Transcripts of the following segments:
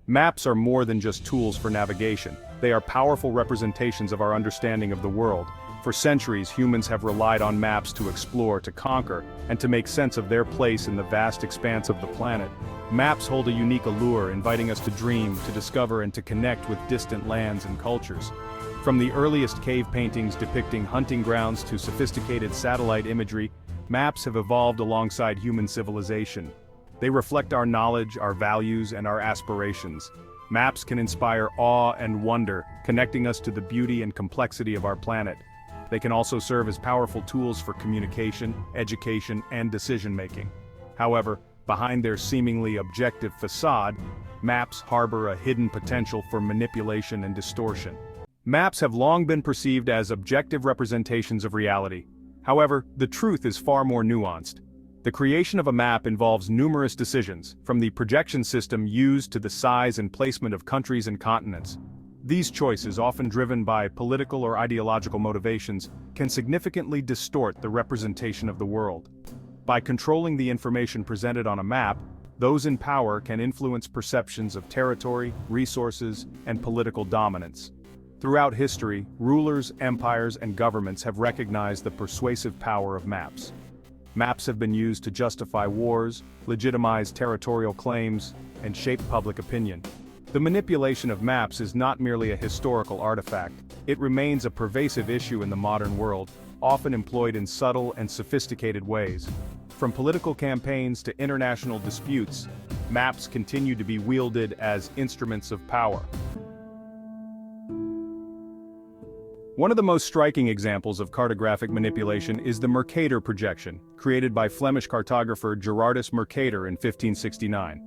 Maps are more than just tools for navigation. They are powerful representations of our understanding of the world. For centuries, humans have relied on maps to explore, to conquer, and to make sense of their place in the vast expanse of the planet. Maps hold a unique allure, inviting us to dream, to discover, and to connect with distant lands and cultures. From the earliest cave paintings depicting hunting grounds to sophisticated satellite imagery, maps have evolved alongside human civilization. They reflect our knowledge, our values, and our aspirations. Maps can inspire awe and wonder, connecting us to the beauty and complexity of our planet. They can also serve as powerful tools for communication, education, and decision-making. However, behind their seemingly objective facade, maps harbor a hidden potential for manipulation and distortion. Maps have long been perceived as objective representations of reality. However, the truth is far more nuanced. The creation of a map involves numerous decisions, from the projection system used to the size and placement of countries and continents. These choices, often driven by political or ideological motivations, can significantly distort the representation of the world. By controlling the information presented on a map, those in power can influence perceptions of territory, resources, and political dominance. Throughout history, rulers, empires, and governments have recognized the persuasive power of maps. Maps have been used to justify wars, legitimize territorial claims, and shape public opinion. The manipulation of maps is not merely a historical artifact, it remains a pervasive issue in the modern world, often employed in subtle and sophisticated ways. From political campaigns to international disputes, maps continue to be wielded as instruments of power. One of the most striking examples of cartographic manipulation is the Mercator projection, created by Flemish cartographer Gerardus Mercator in 1569.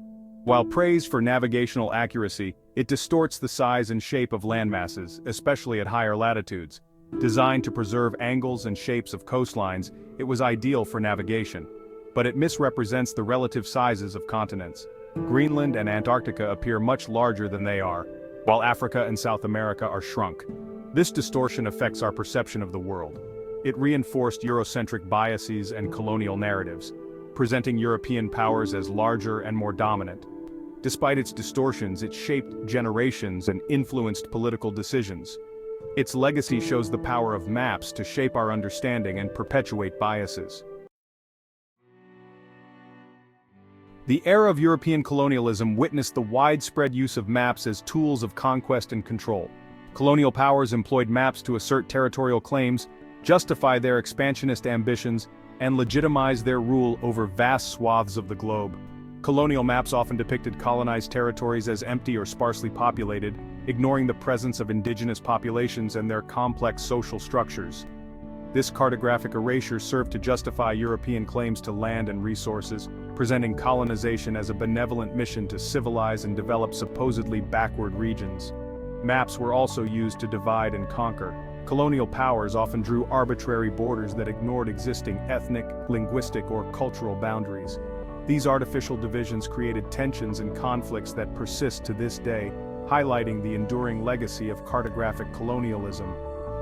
While praised for navigational accuracy, it distorts the size and shape of landmasses, especially at higher latitudes. Designed to preserve angles and shapes of coastlines, it was ideal for navigation. But it misrepresents the relative sizes of continents. Greenland and Antarctica appear much larger than they are, while Africa and South America are shrunk. This distortion affects our perception of the world. It reinforced Eurocentric biases and colonial narratives, presenting European powers as larger and more dominant. Despite its distortions, it shaped generations and influenced political decisions. Its legacy shows the power of maps to shape our understanding and perpetuate biases. The era of European colonialism witnessed the widespread use of maps as tools of conquest and control. Colonial powers employed maps to assert territorial claims, justify their expansionist ambitions, and legitimize their rule over vast swaths of the globe. Colonial maps often depicted colonized territories as empty or sparsely populated, ignoring the presence of indigenous populations and their complex social structures. This cartographic erasure served to justify European claims to land and resources, presenting colonization as a benevolent mission to civilize and develop supposedly backward regions. Maps were also used to divide and conquer. Colonial powers often drew arbitrary borders that ignored existing ethnic, linguistic, or cultural boundaries. These artificial divisions created tensions and conflicts that persist to this day, highlighting the enduring legacy of cartographic colonialism.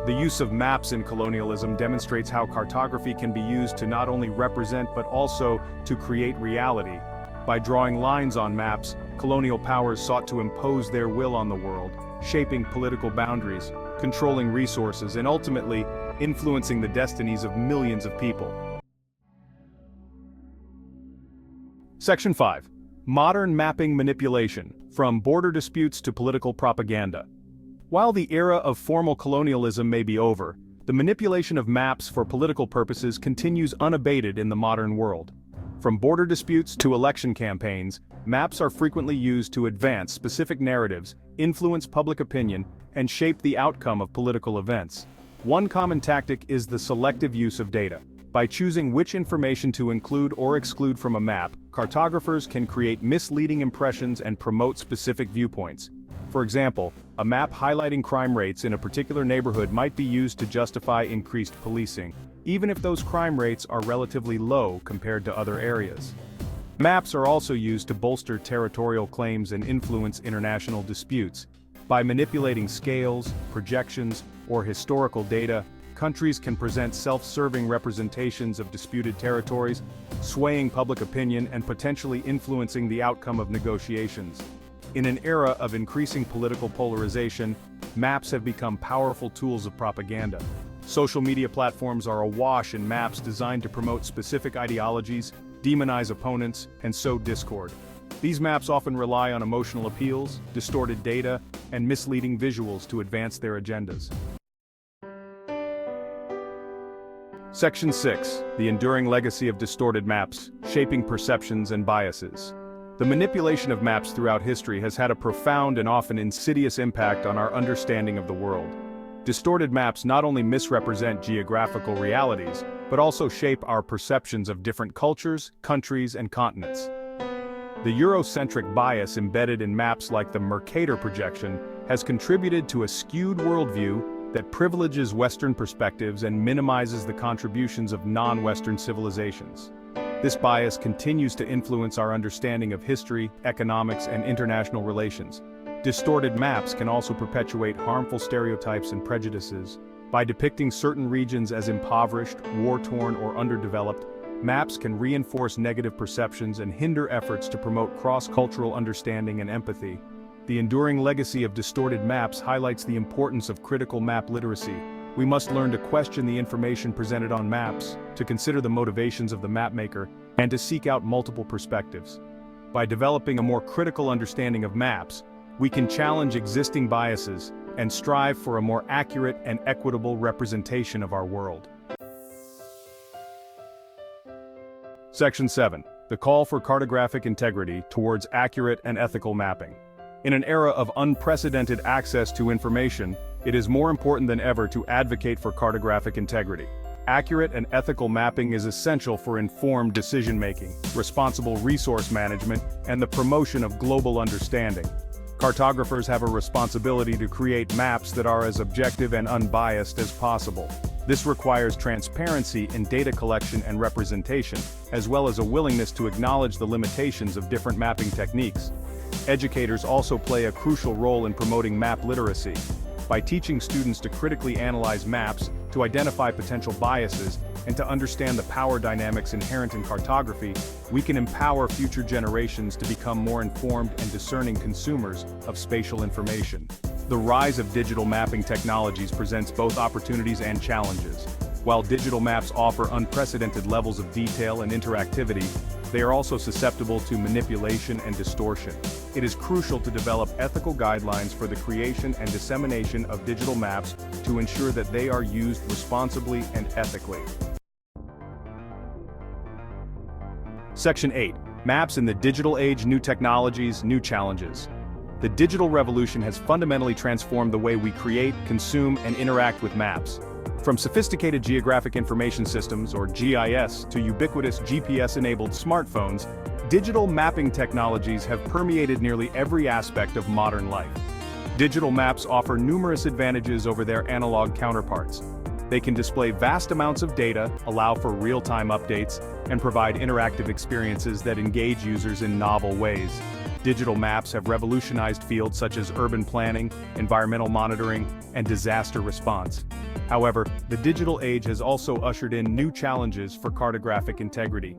The use of maps in colonialism demonstrates how cartography can be used to not only represent but also to create reality. By drawing lines on maps, colonial powers sought to impose their will on the world, shaping political boundaries, controlling resources, and ultimately, influencing the destinies of millions of people. Section 5. Modern mapping manipulation, from border disputes to political propaganda. While the era of formal colonialism may be over, the manipulation of maps for political purposes continues unabated in the modern world. From border disputes to election campaigns, maps are frequently used to advance specific narratives, influence public opinion, and shape the outcome of political events. One common tactic is the selective use of data. By choosing which information to include or exclude from a map, cartographers can create misleading impressions and promote specific viewpoints. For example, a map highlighting crime rates in a particular neighborhood might be used to justify increased policing, even if those crime rates are relatively low compared to other areas. Maps are also used to bolster territorial claims and influence international disputes. By manipulating scales, projections, or historical data, countries can present self-serving representations of disputed territories, swaying public opinion and potentially influencing the outcome of negotiations. In an era of increasing political polarization, maps have become powerful tools of propaganda. Social media platforms are awash in maps designed to promote specific ideologies, demonize opponents, and sow discord. These maps often rely on emotional appeals, distorted data, and misleading visuals to advance their agendas. Section 6. The enduring legacy of distorted maps, shaping perceptions and biases. The manipulation of maps throughout history has had a profound and often insidious impact on our understanding of the world. Distorted maps not only misrepresent geographical realities, but also shape our perceptions of different cultures, countries, and continents. The Eurocentric bias embedded in maps like the Mercator projection has contributed to a skewed worldview that privileges Western perspectives and minimizes the contributions of non-Western civilizations. This bias continues to influence our understanding of history, economics, and international relations. Distorted maps can also perpetuate harmful stereotypes and prejudices. By depicting certain regions as impoverished, war-torn, or underdeveloped, maps can reinforce negative perceptions and hinder efforts to promote cross-cultural understanding and empathy. The enduring legacy of distorted maps highlights the importance of critical map literacy. We must learn to question the information presented on maps, to consider the motivations of the mapmaker, and to seek out multiple perspectives. By developing a more critical understanding of maps, we can challenge existing biases and strive for a more accurate and equitable representation of our world. Section 7. The call for cartographic integrity towards accurate and ethical mapping. In an era of unprecedented access to information, it is more important than ever to advocate for cartographic integrity. Accurate and ethical mapping is essential for informed decision-making, responsible resource management, and the promotion of global understanding. Cartographers have a responsibility to create maps that are as objective and unbiased as possible. This requires transparency in data collection and representation, as well as a willingness to acknowledge the limitations of different mapping techniques. Educators also play a crucial role in promoting map literacy. By teaching students to critically analyze maps, to identify potential biases, and to understand the power dynamics inherent in cartography, we can empower future generations to become more informed and discerning consumers of spatial information. The rise of digital mapping technologies presents both opportunities and challenges. While digital maps offer unprecedented levels of detail and interactivity, they are also susceptible to manipulation and distortion. It is crucial to develop ethical guidelines for the creation and dissemination of digital maps to ensure that they are used responsibly and ethically. Section 8. Maps in the digital age: new technologies, new challenges. The digital revolution has fundamentally transformed the way we create, consume, and interact with maps. From sophisticated geographic information systems, or GIS, to ubiquitous GPS-enabled smartphones, digital mapping technologies have permeated nearly every aspect of modern life. Digital maps offer numerous advantages over their analog counterparts. They can display vast amounts of data, allow for real-time updates, and provide interactive experiences that engage users in novel ways. Digital maps have revolutionized fields such as urban planning, environmental monitoring, and disaster response. However, the digital age has also ushered in new challenges for cartographic integrity.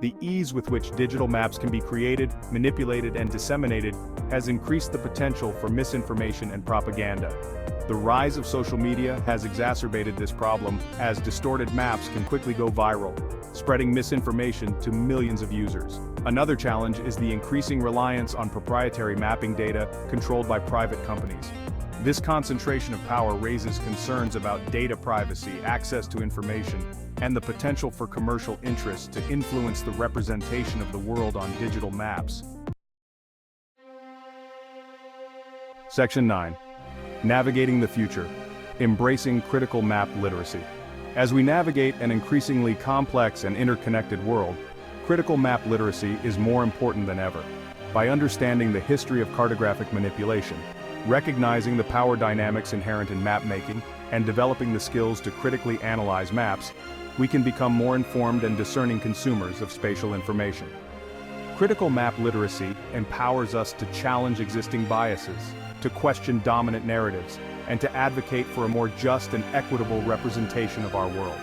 The ease with which digital maps can be created, manipulated, and disseminated has increased the potential for misinformation and propaganda. The rise of social media has exacerbated this problem, as distorted maps can quickly go viral, spreading misinformation to millions of users. Another challenge is the increasing reliance on proprietary mapping data controlled by private companies. This concentration of power raises concerns about data privacy, access to information, and the potential for commercial interests to influence the representation of the world on digital maps. Section 9. Navigating the future. Embracing critical map literacy. As we navigate an increasingly complex and interconnected world, critical map literacy is more important than ever. By understanding the history of cartographic manipulation, recognizing the power dynamics inherent in map making, and developing the skills to critically analyze maps, we can become more informed and discerning consumers of spatial information. Critical map literacy empowers us to challenge existing biases, to question dominant narratives, and to advocate for a more just and equitable representation of our world.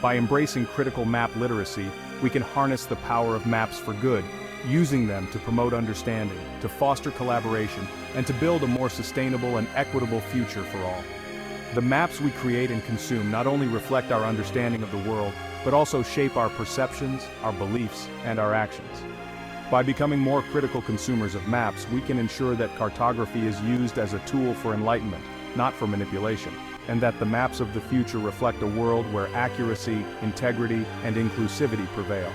By embracing critical map literacy, we can harness the power of maps for good, using them to promote understanding, to foster collaboration, and to build a more sustainable and equitable future for all. The maps we create and consume not only reflect our understanding of the world, but also shape our perceptions, our beliefs, and our actions. By becoming more critical consumers of maps, we can ensure that cartography is used as a tool for enlightenment, not for manipulation, and that the maps of the future reflect a world where accuracy, integrity, and inclusivity prevail.